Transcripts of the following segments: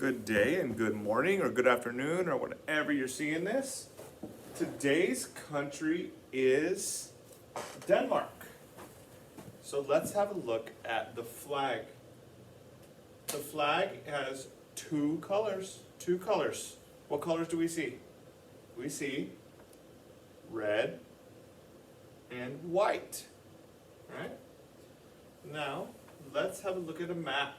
Good day and good morning or good afternoon or whenever you're seeing this. Today's country is Denmark. So let's have a look at the flag. The flag has two colors. Two colors. What colors do we see? We see red and white. Right? Now, let's have a look at a map.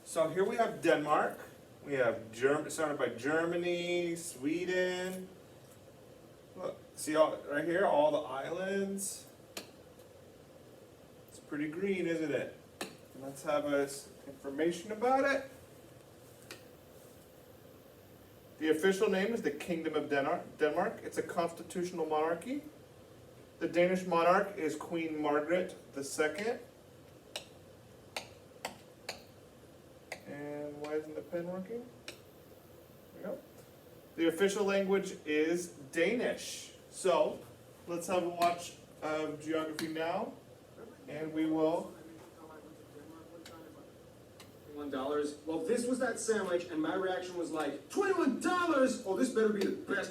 So here we have Denmark. We have surrounded by Germany, Sweden. Look, see all right here, all the islands. It's pretty green, isn't it? Let's have information about it. The official name is the Kingdom of Denmark. It's a constitutional monarchy. The Danish monarch is Queen Margaret II. And why isn't the pen working? There we go. The official language is Danish. So, let's have a watch of geography now, and we will. $21. Well, this was that sandwich, and my reaction was like, $21? Oh, this better be the best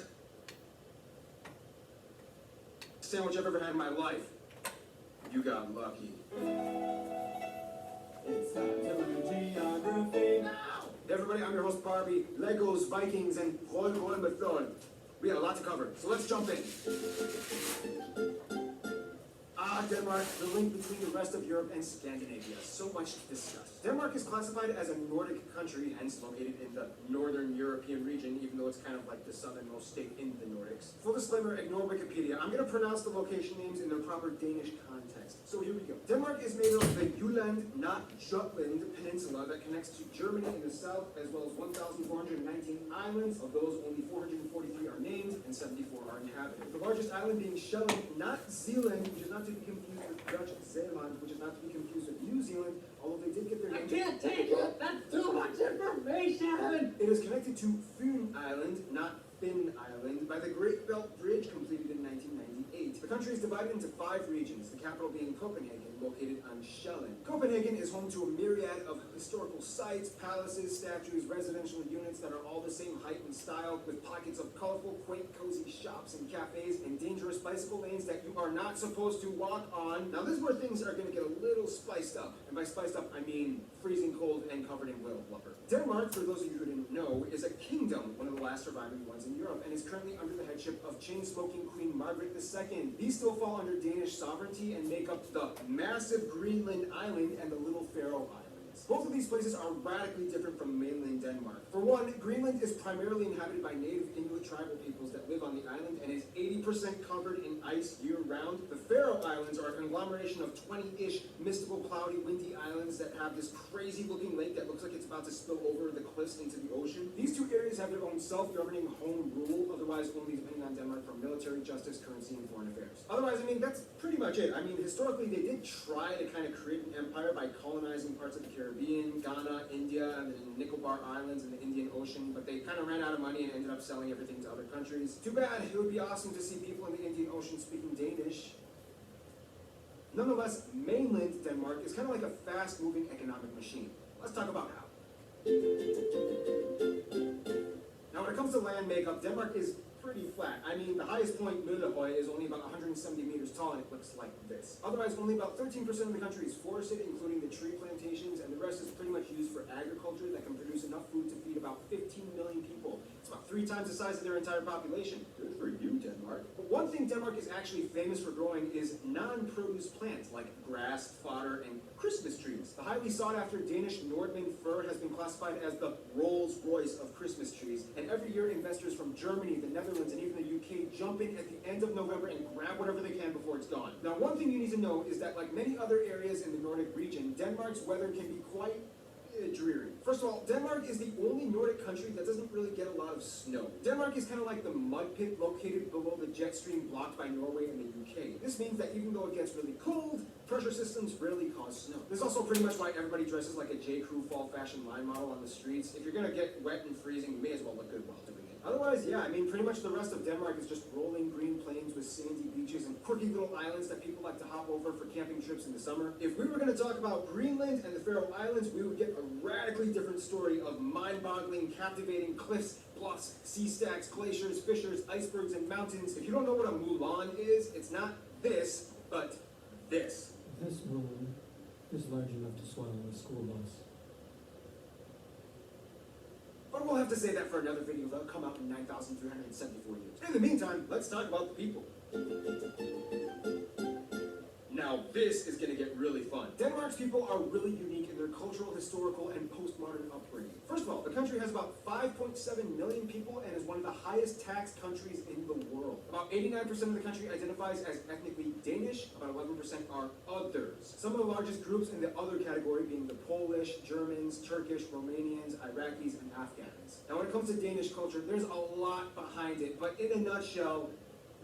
sandwich I've ever had in my life. You got lucky. It's time to learn geography now! Everybody, I'm your host Barbie, Legos, Vikings, and Roll Method. We got a lot to cover, so let's jump in. Denmark, the link between the rest of Europe and Scandinavia. So much to discuss. Denmark is classified as a Nordic country, hence located in the Northern European region, even though it's kind of like the southernmost state in the Nordics. Full disclaimer, ignore Wikipedia. I'm going to pronounce the location names in their proper Danish context. So here we go. Denmark is made of the Jutland, not Jutland Peninsula that connects to Germany in the south, as well as 1,419 islands. Of those, only 443 are named, and 74 are inhabited. The largest island being Sjælland, not Zealand, which is not to be confused with Dutch Zeeland, which is not to be confused with New Zealand, although they did get their name. I can't take it! That's too much information! It is connected to Fyn Island, not Finn Island, by the Great Belt Bridge completed in 1998. The country is divided into 5 regions, the capital being Copenhagen, located on Sjælland. Copenhagen is home to a myriad of historical sites, palaces, statues, residential units that are all the same height and style, with pockets of colorful, quaint, cozy shops and cafes, and dangerous bicycle lanes that you are not supposed to walk on. Now this is where things are going to get a little spiced up, and by spiced up I mean freezing cold and covered in whale blubber. Denmark, for those of you who didn't know, is a kingdom, one of the last surviving ones in Europe, and is currently under the headship of chain-smoking Queen Margaret II. These still fall under Danish sovereignty and make up the massive Greenland island and the little Faroe Islands. Both of these places are radically different from mainland Denmark. For one, Greenland is primarily inhabited by native Inuit tribal peoples that live on the island and is 80% covered in ice year-round. The Faroe Islands are a conglomeration of 20-ish mystical, cloudy, windy islands that have this crazy-looking lake that looks like it's about to spill over the cliffs into the ocean. These two areas have their own self-governing home rule, otherwise only depending on Denmark for military, justice, currency, and foreign affairs. Otherwise, I mean, that's pretty much it. I mean, historically, they did try to kind of create an empire by colonizing parts of the Caribbean, Ghana, India, and the Nicobar Islands and the Indian Ocean, but they kind of ran out of money and ended up selling everything to other countries. Too bad. It would be awesome to see people in the Indian Ocean speaking Danish. Nonetheless, mainland Denmark is kind of like a fast-moving economic machine. Let's talk about how. Now, when it comes to land makeup, Denmark is pretty flat. I mean, the highest point, Møllehøj, is only about 170 meters tall, and it looks like this. Otherwise, only about 13% of the country is forested, including the tree plantations, and the rest is pretty much used for agriculture that can produce enough food to feed about 15 million people. It's about 3 times the size of their entire population. Good for you, Denmark. But one thing Denmark is actually famous for growing is non-produce plants, like grass, fodder, and Christmas trees. The highly sought-after Danish Nordmann fir has been classified as the Rolls-Royce of Christmas trees, and every year investors from Germany, the Netherlands, and even the UK jump in at the end of November and grab whatever they can before it's gone. Now, one thing you need to know is that, like many other areas in the Nordic region, Denmark's weather can be quite dreary. First of all, Denmark is the only Nordic country that doesn't really get a lot of snow. Denmark is kind of like the mud pit located below the jet stream blocked by Norway and the UK. This means that even though it gets really cold, pressure systems rarely cause snow. This is also pretty much why everybody dresses like a J. Crew fall fashion line model on the streets. If you're gonna get wet and freezing, you may as well look good while doing it. Otherwise, yeah, I mean, pretty much the rest of Denmark is just rolling green plains with sandy beaches and quirky little islands that people like to hop over for camping trips in the summer. If we were gonna talk about Greenland and the Faroe Islands, we would get a radically different story of mind-boggling, captivating cliffs, bluffs, sea stacks, glaciers, fissures, icebergs, and mountains. If you don't know what a Mulan is, it's not this, but this. This moon is large enough to swallow a school bus. But we'll have to say that for another video that'll come out in 9,374 years. In the meantime, let's talk about the people. Now this is gonna get really fun. Denmark's people are really unique in their cultural, historical, and postmodern upbringing. First of all, the country has about 5.7 million people and is one of the highest taxed countries in the world. About 89% of the country identifies as ethnically Danish, about 11% are others. Some of the largest groups in the other category being the Polish, Germans, Turkish, Romanians, Iraqis, and Afghans. Now when it comes to Danish culture, there's a lot behind it, but in a nutshell,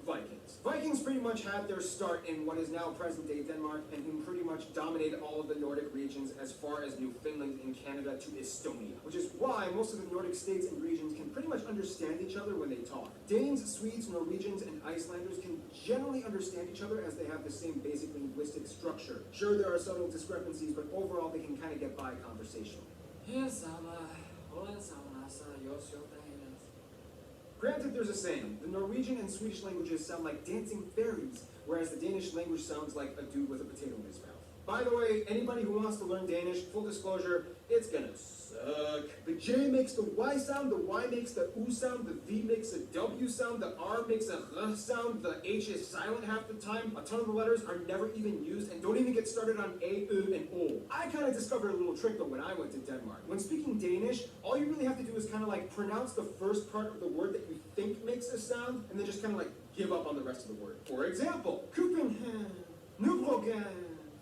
Vikings. Vikings pretty much had their start in what is now present-day Denmark and who pretty much dominated all of the Nordic regions as far as New Finland and Canada to Estonia, which is why most of the Nordic states and regions can pretty much understand each other when they talk. Danes, Swedes, Norwegians, and Icelanders can generally understand each other as they have the same basic linguistic structure. Sure, there are subtle discrepancies, but overall they can kind of get by conversationally. Granted, there's a saying, the Norwegian and Swedish languages sound like dancing fairies, whereas the Danish language sounds like a dude with a potato in his mouth. By the way, anybody who wants to learn Danish, full disclosure, it's gonna suck. The J makes the Y sound, the Y makes the U sound, the V makes a W sound, the R makes a R sound, the H is silent half the time, a ton of the letters are never even used, and don't even get started on A, U, and O. I kind of discovered a little trick though when I went to Denmark. When speaking Danish, all you really have to do is kind of like pronounce the first part of the word that you think makes a sound, and then just kind of like give up on the rest of the word. For example, Copenhagen, Nybrogen,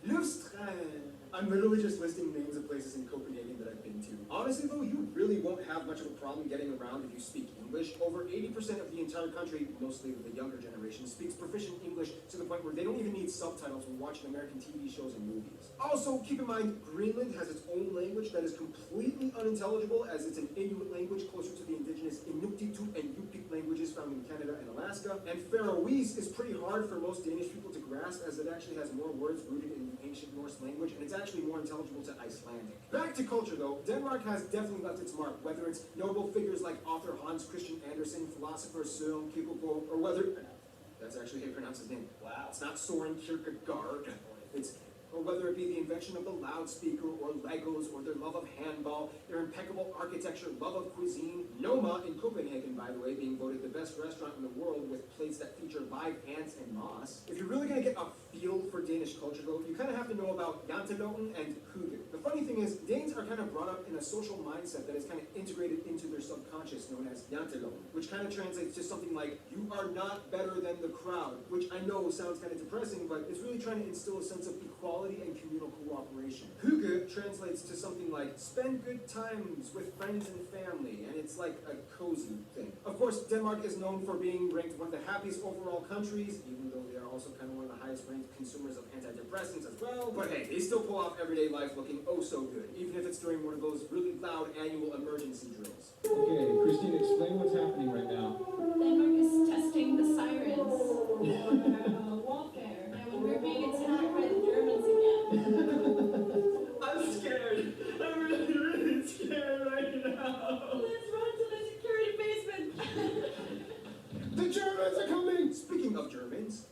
Lustren. I'm literally just listing names of places in Copenhagen that I've been to. Honestly though, you really won't have much of a problem getting around if you speak English. Over 80% of the entire country, mostly the younger generation, speaks proficient English to the point where they don't even need subtitles when watching American TV shows and movies. Also, keep in mind, Greenland has its own language that is completely unintelligible as it's an Inuit language closer to the indigenous Inuktitut and Yupik languages found in Canada and Alaska. And Faroese is pretty hard for most Danish people to grasp as it actually has more words rooted in the ancient Norse language and it's actually more intelligible to Icelandic. Back to culture though, Denmark has definitely left its mark, whether it's notable figures like author Hans Christian Andersen, philosopher Søren Kierkegaard, or whether, that's actually how you pronounce his name. Wow. It's not Soren Kierkegaard, or whether it be the invention of the loudspeaker, or Legos, or their love of handball, their impeccable architecture, love of cuisine. Noma in Copenhagen, by the way, being voted the best restaurant in the world with plates that feature live ants and moss. If you're really gonna get a feel for Danish culture though, you kind of have to know about janteloven and hygge. The funny thing is, Danes are kind of brought up in a social mindset that is kind of integrated into their subconscious, known as janteloven, which kind of translates to something like, you are not better than the crowd, which I know sounds kind of depressing, but it's really trying to instill a sense of equality and communal cooperation. Hygge translates to something like, spend good times with friends and family, and it's like a cozy thing. Of course, Denmark is known for being ranked one of the happiest overall countries, even though they are also kind of one of the highest ranked consumers of antidepressants as well. But hey, they still pull off everyday life looking oh so good, even if it's during one of those really loud annual emergency drills. Okay, Christine, explain what's happening right now. Denmark is testing the sirens for warfare. And when we're being attacked by the Germans again. I'm scared. I'm really, really scared right now. Let's run to the security basement. The Germans are coming! Speaking of Germans.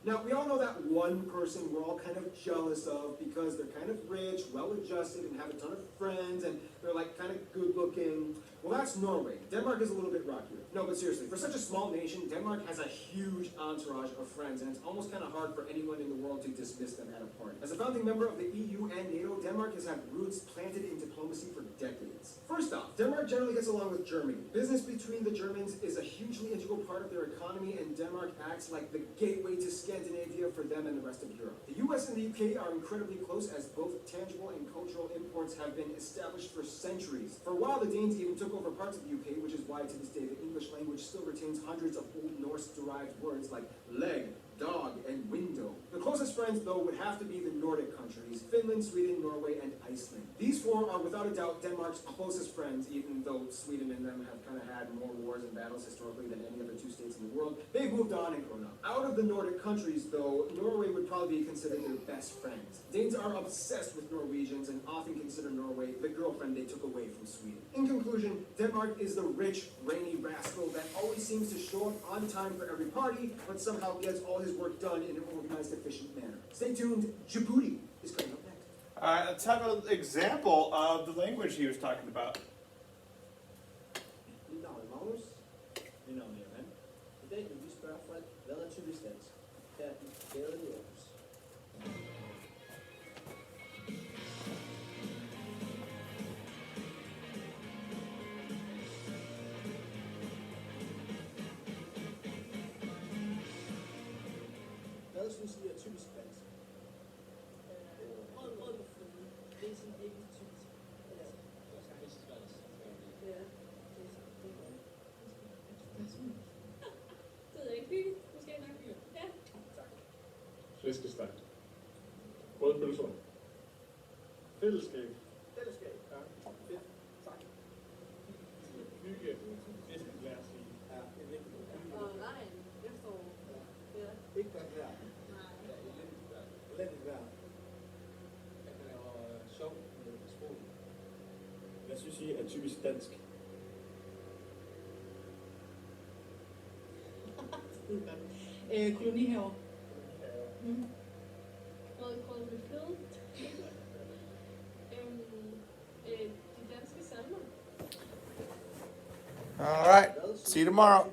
Now, we all know that one person we're all kind of jealous of because they're kind of rich, well-adjusted, and have a ton of friends, and they're like kind of good-looking. Well, that's Norway. Denmark is a little bit rockier. No, but seriously, for such a small nation, Denmark has a huge entourage of friends, and it's almost kind of hard for anyone in the world to dismiss them at a party. As a founding member of the EU and NATO, Denmark has had roots planted in diplomacy for decades. First off, Denmark generally gets along with Germany. Business between the Germans is a hugely integral part of their economy, and Denmark acts like the gateway to Scandinavia for them and the rest of Europe. The US and the UK are incredibly close as both tangible and cultural imports have been established for centuries. For a while, the Danes even took over parts of the UK, which is why to this day the English language still retains hundreds of Old Norse-derived words like leg, dog, and window. The closest friends, though, would have to be the Nordic countries, Finland, Sweden, Norway, and Iceland. These four are without a doubt Denmark's closest friends, even though Sweden and them have kind of had more wars and battles historically than any other two states in the world. They've moved on and grown up. Out of the Nordic countries, though, Norway would probably be considered their best friends. Danes are obsessed with Norwegians and often consider Norway the girlfriend they took away from Sweden. In conclusion, Denmark is the rich, rainy rascal that always seems to show up on time for every party, but somehow gets all his work done in an organized, efficient manner. Stay tuned, Djibouti is coming up next. Alright, let's have an example of the language he was talking about. Mit navn er Magnus. Mit navn er Johan. I dag vil vi spørge folk, hvad er typisk dansk? Her i gaden i Aarhus. Hvad synes I er typisk dansk? Rød på fløde. Det er sådan virkelig typisk. Ja, det er sådan. Det ved jeg ikke. Hygge. Måske nok hygge. Ja. Flæskesteg. Røde pølser. Fællesskab. Fællesskab. Ja. Fedt. Tak. Hygge. Næsten lad os sige. Ja, det er vigtigt. Og regn. Efterår. Ja. Ikke godt her. Nej. Elendigt vejr. Jeg kan lave sjov med sproget. Hvad synes I er typisk dansk? Kolonihaver. Rød med fløde. De danske salmer. Alright, see you tomorrow.